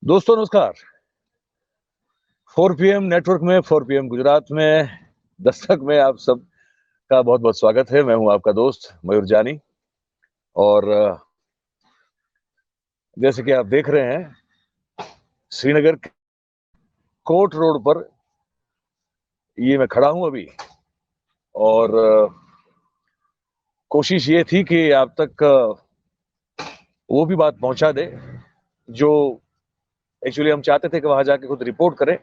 दोस्तों नमस्कार। 4 PM network में 4 PM गुजरात में दस्तक में आप सब का बहुत बहुत स्वागत है। मैं हूं आपका दोस्त मयूर जानी और जैसे कि आप देख रहे हैं श्रीनगर कोर्ट रोड पर ये मैं खड़ा हूं अभी और कोशिश ये थी कि आप तक वो भी बात पहुंचा दे जो एक्चुअली हम चाहते थे कि वहां जाके खुद रिपोर्ट करें।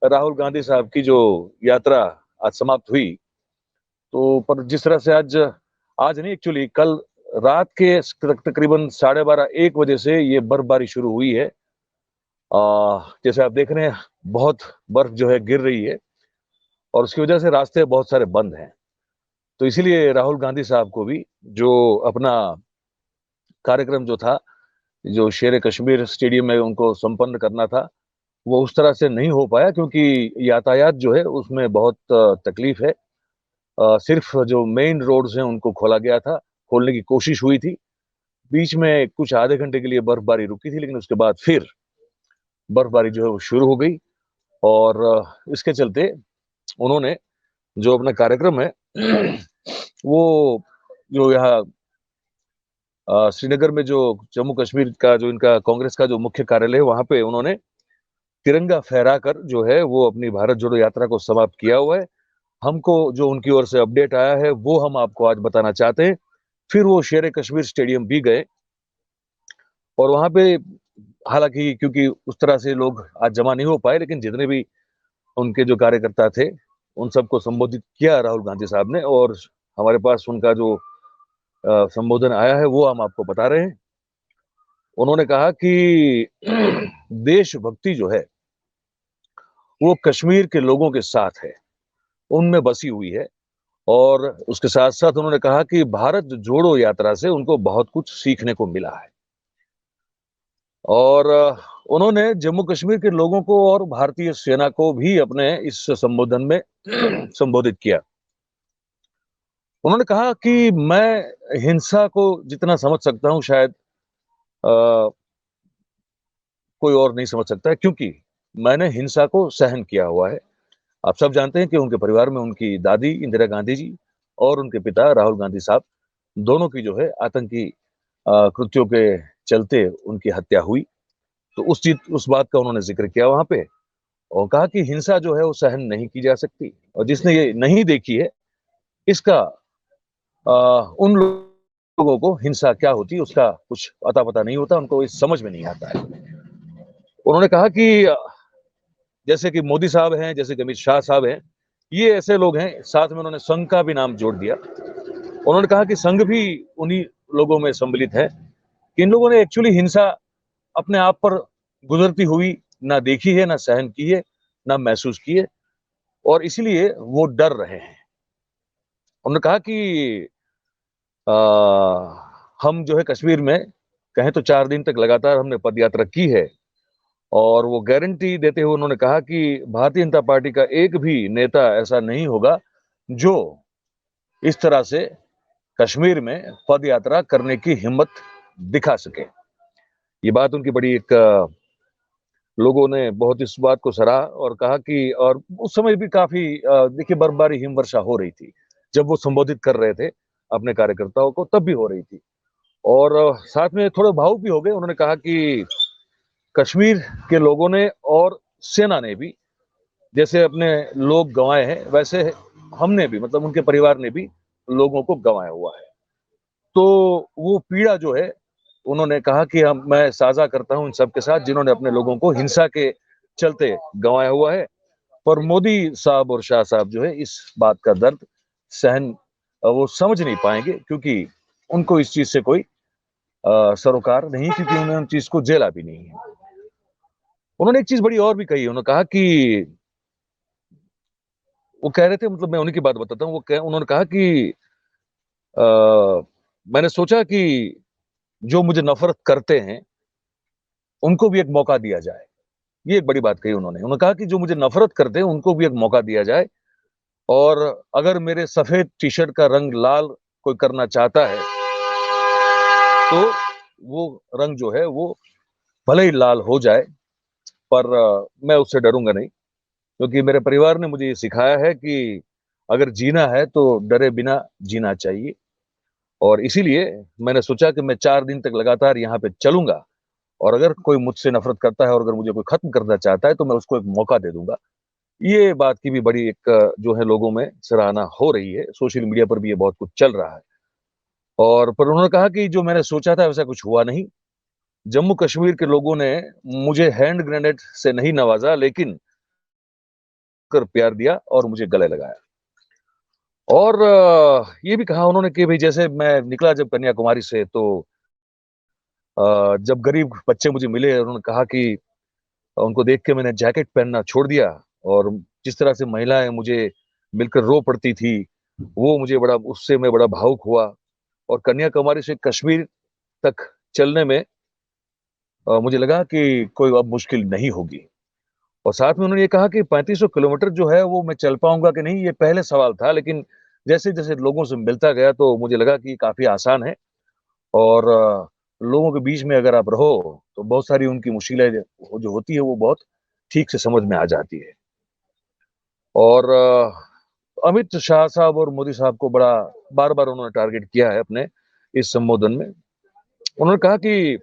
राहुल गांधी साहब की जो यात्रा आज समाप्त हुई, तो पर जिस तरह से आज आज नहीं एक्चुअली कल रात के तकरीबन 12:30-1 बजे से ये बर्फबारी शुरू हुई है। जैसे आप देख रहे हैं बहुत बर्फ जो है गिर रही है और उसकी वजह से रास्ते बहुत सारे बंद हैं। तो इसीलिए राहुल गांधी साहब को भी जो अपना कार्यक्रम जो था, जो शेर कश्मीर स्टेडियम में उनको संपन्न करना था, वो उस तरह से नहीं हो पाया क्योंकि यातायात जो है उसमें बहुत तकलीफ है। सिर्फ जो मेन रोड्स हैं उनको खोला गया था, खोलने की कोशिश हुई थी। बीच में कुछ आधे घंटे के लिए बर्फबारी रुकी थी, लेकिन उसके बाद फिर बर्फबारी जो है वो शुरू हो गई और इसके चलते उन्होंने जो अपना कार्यक्रम है वो जो यहाँ श्रीनगर में जो जम्मू कश्मीर का जो इनका कांग्रेस का जो मुख्य कार्यालय है वहां पे उन्होंने तिरंगा फहराकर जो है वो अपनी भारत जोड़ो यात्रा को समाप्त किया हुआ है। हमको जो उनकी ओर से अपडेट आया है वो हम आपको आज बताना चाहते हैं। फिर वो शेर कश्मीर स्टेडियम भी गए और वहां पे हालांकि क्योंकि उस तरह से लोग आज जमा नहीं हो पाए, लेकिन जितने भी उनके जो कार्यकर्ता थे उन सबको संबोधित किया राहुल गांधी साहब ने और हमारे पास उनका जो संबोधन आया है वो हम आपको बता रहे हैं। उन्होंने कहा कि देशभक्ति जो है वो कश्मीर के लोगों के साथ है, उनमें बसी हुई है और उसके साथ साथ उन्होंने कहा कि भारत जोड़ो यात्रा से उनको बहुत कुछ सीखने को मिला है और उन्होंने जम्मू कश्मीर के लोगों को और भारतीय सेना को भी अपने इस संबोधन में संबोधित किया। उन्होंने कहा कि मैं हिंसा को जितना समझ सकता हूं शायद कोई और नहीं समझ सकता है, क्योंकि मैंने हिंसा को सहन किया हुआ है। आप सब जानते हैं कि उनके परिवार में उनकी दादी इंदिरा गांधी जी और उनके पिता राहुल गांधी साहब दोनों की जो है आतंकी कृत्यों के चलते उनकी हत्या हुई। तो उस बात का उन्होंने जिक्र किया वहां पे और कहा कि हिंसा जो है वो सहन नहीं की जा सकती और जिसने ये नहीं देखी है इसका उन लोगों को हिंसा क्या होती है उसका कुछ अता पता नहीं होता, उनको इस समझ में नहीं आता है। उन्होंने कहा कि जैसे कि मोदी साहब हैं, जैसे कि अमित शाह साहब हैं, ये ऐसे लोग हैं। साथ में उन्होंने संघ का भी नाम जोड़ दिया। उन्होंने कहा कि संघ भी उन्हीं लोगों में सम्मिलित है कि इन लोगों ने एक्चुअली हिंसा अपने आप पर गुजरती हुई ना देखी है, ना सहन की है, ना महसूस की है और इसीलिए वो डर रहे हैं। उन्होंने कहा कि आ, हम जो है कश्मीर में कहें तो 4 दिन तक लगातार हमने पदयात्रा की है और वो गारंटी देते हुए उन्होंने कहा कि भारतीय जनता पार्टी का एक भी नेता ऐसा नहीं होगा जो इस तरह से कश्मीर में पदयात्रा करने की हिम्मत दिखा सके। ये बात उनकी बड़ी एक लोगों ने बहुत इस बात को सराहा और कहा कि और उस समय भी काफी देखिए बर्फबारी हिमवर्षा हो रही थी जब वो संबोधित कर रहे थे अपने कार्यकर्ताओं को, तब भी हो रही थी और साथ में थोड़े भावुक भी हो गए। उन्होंने कहा कि कश्मीर के लोगों ने और सेना ने भी जैसे अपने लोग गंवाए हैं वैसे हमने भी, मतलब उनके परिवार ने भी लोगों को गंवाया हुआ है। तो वो पीड़ा जो है उन्होंने कहा कि हम मैं साझा करता हूं इन सबके साथ जिन्होंने अपने लोगों को हिंसा के चलते गंवाया हुआ है। पर मोदी साहब और शाह साहब जो है इस बात का दर्द सहन वो समझ नहीं पाएंगे क्योंकि उनको इस चीज से कोई सरोकार नहीं, क्योंकि उन्होंने उन चीज को झेला भी नहीं है। उन्होंने एक चीज बड़ी और भी कही। उन्होंने कहा कि वो कह रहे थे, मतलब मैं उन्हीं की बात बताता हूँ, उन्होंने कहा कि आ, मैंने सोचा कि जो मुझे नफरत करते हैं उनको भी एक मौका दिया जाए। ये एक बड़ी बात कही उन्होंने। उन्होंने कहा कि जो मुझे नफरत करते हैं उनको भी एक मौका दिया जाए और अगर मेरे सफेद टी शर्ट का रंग लाल कोई करना चाहता है तो वो रंग जो है वो भले ही लाल हो जाए, पर मैं उससे डरूंगा नहीं, क्योंकि मेरे परिवार ने मुझे ये सिखाया है कि अगर जीना है तो डरे बिना जीना चाहिए। और इसीलिए मैंने सोचा कि मैं 4 दिन तक लगातार यहाँ पे चलूंगा, और अगर कोई मुझसे नफरत करता है और अगर मुझे कोई खत्म करना चाहता है तो मैं उसको एक मौका दे दूंगा। ये बात की भी बड़ी एक जो है लोगों में सराहना हो रही है, सोशल मीडिया पर भी ये बहुत कुछ चल रहा है। और पर उन्होंने कहा कि जो मैंने सोचा था वैसा कुछ हुआ नहीं। जम्मू कश्मीर के लोगों ने मुझे हैंड ग्रेनेड से नहीं नवाजा, लेकिन कर प्यार दिया और मुझे गले लगाया। और ये भी कहा उन्होंने कि भाई जैसे मैं निकला जब कन्याकुमारी से, तो जब गरीब बच्चे मुझे मिले, उन्होंने कहा कि उनको देख के मैंने जैकेट पहनना छोड़ दिया, और जिस तरह से महिलाएं मुझे मिलकर रो पड़ती थी, वो मुझे बड़ा, उससे मैं बड़ा भावुक हुआ। और कन्याकुमारी से कश्मीर तक चलने में मुझे लगा कि कोई अब मुश्किल नहीं होगी। और साथ में उन्होंने ये कहा कि 3500 किलोमीटर जो है वो मैं चल पाऊंगा कि नहीं, ये पहले सवाल था, लेकिन जैसे जैसे लोगों से मिलता गया तो मुझे लगा कि काफी आसान है। और लोगों के बीच में अगर आप रहो तो बहुत सारी उनकी मुश्किलें जो होती है वो बहुत ठीक से समझ में आ जाती है। और अमित शाह साहब और मोदी साहब को बड़ा बार बार उन्होंने टारगेट किया है अपने इस संबोधन में। उन्होंने कहा कि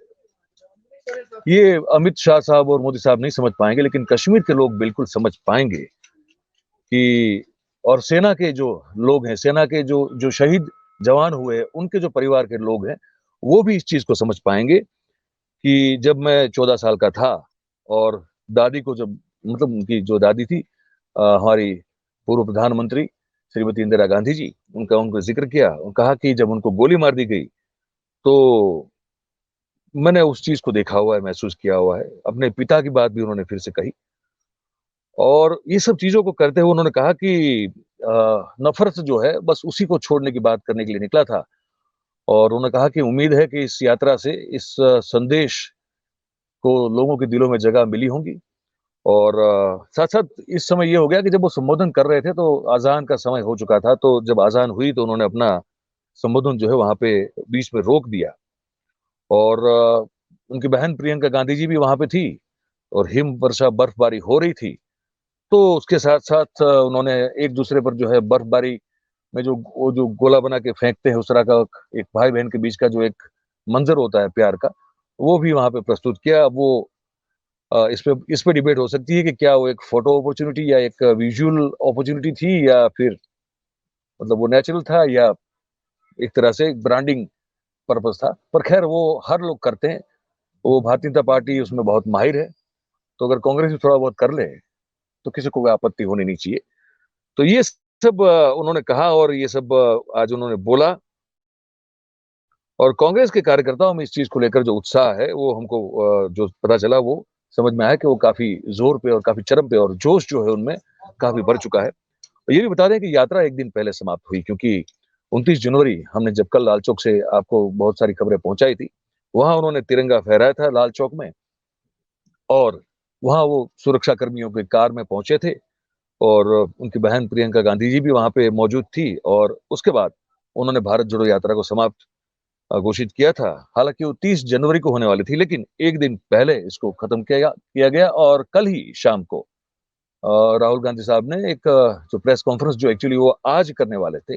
ये अमित शाह साहब और मोदी साहब नहीं समझ पाएंगे, लेकिन कश्मीर के लोग बिल्कुल समझ पाएंगे कि, और सेना के जो लोग हैं, सेना के जो जो शहीद जवान हुए, उनके जो परिवार के लोग हैं, वो भी इस चीज को समझ पाएंगे कि जब मैं 14 साल का था और दादी को जब, मतलब उनकी जो दादी थी, हमारी पूर्व प्रधानमंत्री श्रीमती इंदिरा गांधी जी, उनका उनको जिक्र किया और कहा कि जब उनको गोली मार दी गई तो मैंने उस चीज को देखा हुआ है, महसूस किया हुआ है। अपने पिता की बात भी उन्होंने फिर से कही। और ये सब चीजों को करते हुए उन्होंने कहा कि नफरत जो है बस उसी को छोड़ने की बात करने के लिए निकला था। और उन्होंने कहा कि उम्मीद है कि इस यात्रा से इस संदेश को लोगों के दिलों में जगह मिली होंगी। और साथ साथ इस समय ये हो गया कि जब वो संबोधन कर रहे थे तो अजान का समय हो चुका था, तो जब अजान हुई तो उन्होंने अपना संबोधन जो है वहां पे बीच में रोक दिया। और उनकी बहन प्रियंका गांधी जी भी वहां पे थी, और हिम वर्षा बर्फबारी हो रही थी। तो उसके साथ साथ उन्होंने एक दूसरे पर जो है बर्फबारी में जो वो जो गोला बना के फेंकते हैं, उस तरह का एक भाई बहन के बीच का जो एक मंजर होता है प्यार का, वो भी वहां पे प्रस्तुत किया। वो इस पे डिबेट हो सकती है कि क्या वो एक फोटो अपॉर्चुनिटी या एक विजुअल अपॉर्चुनिटी थी, या फिर मतलब वो नेचुरल था, या एक तरह से ब्रांडिंग पर्पस था। पर खैर वो हर लोग करते हैं, वो भारतीय जनता पार्टी उसमें बहुत माहिर है। तो अगर कांग्रेस भी थोड़ा बहुत कर ले तो किसी को कोई आपत्ति होनी नहीं चाहिए। तो ये सब उन्होंने कहा और ये सब आज उन्होंने बोला। और कांग्रेस के कार्यकर्ताओं में इस चीज को लेकर जो उत्साह है वो हमको जो पता चला वो समझ में आया कि वो काफी जोर पे और काफी चरम पे, और जोश जो है उनमें काफी बढ़ चुका है। ये भी बता दें कि यात्रा एक दिन पहले समाप्त हुई, क्योंकि 29 जनवरी हमने जब कल लाल चौक से आपको बहुत सारी खबरें पहुंचाई थी, वहां उन्होंने तिरंगा फहराया था लाल चौक में। और वहां वो सुरक्षा कर्मियों के कार में पहुंचे थे, और उनकी बहन प्रियंका गांधी जी भी वहां पे मौजूद थी। और उसके बाद उन्होंने भारत जोड़ो यात्रा को समाप्त घोषित किया था। हालांकि वो 30 जनवरी को होने वाली थी, लेकिन एक दिन पहले इसको खत्म किया गया। और कल ही शाम को राहुल गांधी साहब ने एक जो प्रेस कॉन्फ्रेंस जो एक्चुअली वो आज करने वाले थे,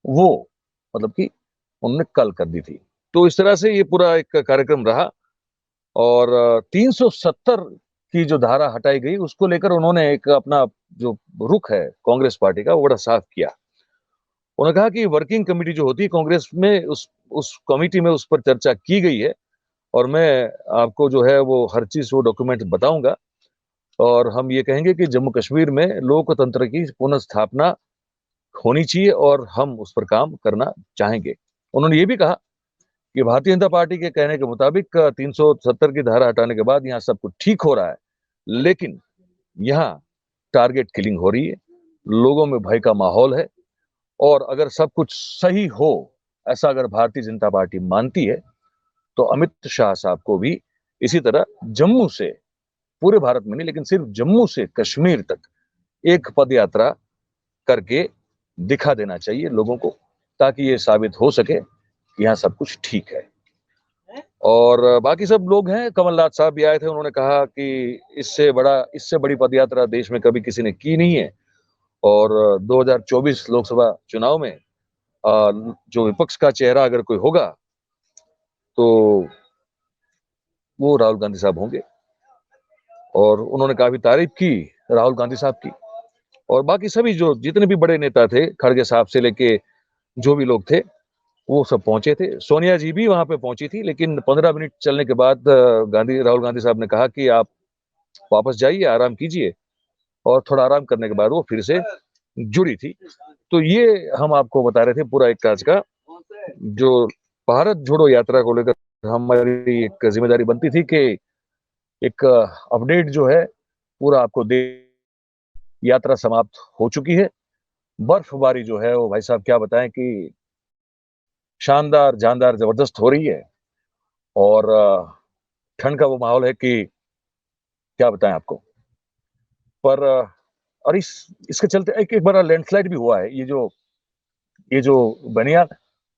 वो मतलब कि उन्होंने कल कर दी थी। तो इस तरह से ये पूरा एक कार्यक्रम रहा। और 370 की जो धारा हटाई गई उसको लेकर उन्होंने एक अपना जो रुख है कांग्रेस पार्टी का वो बड़ा साफ किया। उन्होंने कहा कि वर्किंग कमेटी जो होती है कांग्रेस में, उस कमेटी में उस पर चर्चा की गई है, और मैं आपको जो है वो हर चीज वो डॉक्यूमेंट बताऊंगा। और हम ये कहेंगे कि जम्मू कश्मीर में लोकतंत्र की पुनर्स्थापना होनी चाहिए और हम उस पर काम करना चाहेंगे। उन्होंने ये भी कहा कि भारतीय जनता पार्टी के कहने के मुताबिक 370 की धारा हटाने के बाद यहाँ सब कुछ ठीक हो रहा है, लेकिन यहाँ टारगेट किलिंग हो रही है, लोगों में भय का माहौल है। और अगर सब कुछ सही हो, ऐसा अगर भारतीय जनता पार्टी मानती है, तो अमित शाह साहब को भी इसी तरह जम्मू से, पूरे भारत में नहीं लेकिन सिर्फ जम्मू से कश्मीर तक एक पद यात्रा करके दिखा देना चाहिए लोगों को, ताकि ये साबित हो सके कि यहाँ सब कुछ ठीक है। और बाकी सब लोग हैं, कमलनाथ साहब भी आए थे, उन्होंने कहा कि इससे बड़ी पदयात्रा देश में कभी किसी ने की नहीं है और 2024 लोकसभा चुनाव में जो विपक्ष का चेहरा अगर कोई होगा, तो वो राहुल गांधी साहब होंगे। और उन्होंने काफ़ी तारीफ़ की राहुल गांधी साहब की और बाकी सभी जो जितने भी बड़े नेता थे, खड़गे साहब से लेके जो भी लोग थे, वो सब पहुंचे थे। सोनिया जी भी वहां पे पहुंची थी, लेकिन 15 मिनट चलने के बाद राहुल गांधी साहब ने कहा कि आप वापस जाइए, आराम कीजिए और थोड़ा आराम करने के बाद वो फिर से जुड़ी थी। तो ये हम आपको बता रहे थे पूरा एक काज का जो भारत जोड़ो यात्रा को लेकर हमारी एक जिम्मेदारी बनती थी कि एक अपडेट जो है पूरा आपको दे। यात्रा समाप्त हो चुकी है। बर्फबारी जो है वो भाई साहब क्या बताएं कि शानदार, जानदार, जबरदस्त हो रही है और ठंड का वो माहौल है कि क्या बताएं आपको। पर और इसके चलते एक एक बार लैंडस्लाइड भी हुआ है। ये जो बनिया,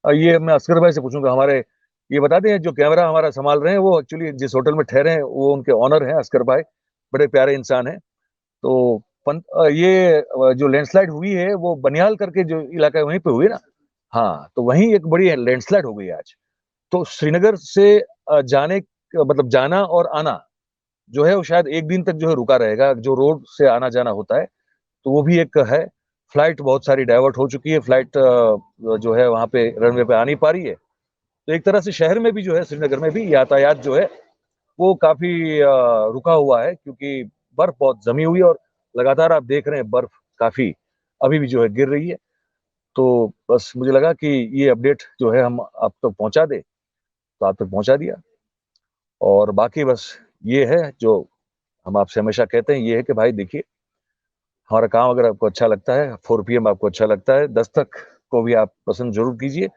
ये मैं असगर भाई से पूछूंगा, हमारे ये बताते हैं जो कैमरा हमारा संभाल रहे हैं, वो एक्चुअली जिस होटल में ठहरे हैं वो उनके ऑनर हैं, असगर भाई, बड़े प्यारे इंसान हैं। तो ये जो लैंडस्लाइड हुई है वो बनियाल करके जो इलाका है वहीं पे हुई ना। हाँ, तो वहीं एक बड़ी लैंडस्लाइड हो गई आज। तो श्रीनगर से जाने मतलब जाना और आना जो है वो शायद एक दिन तक जो है रुका रहेगा, जो रोड से आना जाना होता है। तो वो भी एक है। फ्लाइट बहुत सारी डाइवर्ट हो चुकी है, फ्लाइट जो है वहां पे रनवे पे आ नहीं पा रही है। तो एक तरह से शहर में भी जो है, श्रीनगर में भी यातायात जो है वो काफी रुका हुआ है, क्योंकि बर्फ बहुत जमी हुई है और लगातार आप देख रहे हैं बर्फ काफी अभी भी जो है गिर रही है। तो बस मुझे लगा कि ये अपडेट जो है हम आप तक पहुंचा दे, तो आप तक पहुंचा दिया। और बाकी बस ये है जो हम आपसे हमेशा कहते हैं, ये है कि भाई देखिए, हमारा काम अगर आपको अच्छा लगता है, 4 PM आपको अच्छा लगता है, दस्तक को भी आप पसंद जरूर कीजिए,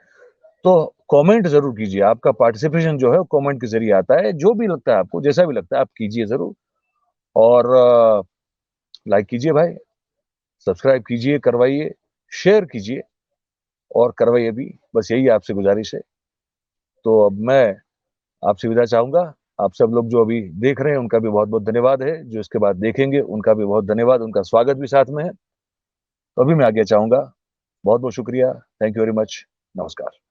तो कमेंट जरूर कीजिए। आपका पार्टिसिपेशन जो है वो कमेंट के जरिए आता है। जो भी लगता है आपको, जैसा भी लगता है आप कीजिए जरूर। और लाइक कीजिए भाई, सब्सक्राइब कीजिए, करवाइए, शेयर कीजिए और करवाइए भी। बस यही आपसे गुजारिश है। तो अब मैं आपसे विदा चाहूंगा। आप सब लोग जो अभी देख रहे हैं उनका भी बहुत बहुत धन्यवाद है, जो इसके बाद देखेंगे उनका भी बहुत धन्यवाद, उनका स्वागत भी साथ में है। तो अभी मैं आगे चाहूंगा। बहुत बहुत शुक्रिया। Thank you very much. नमस्कार।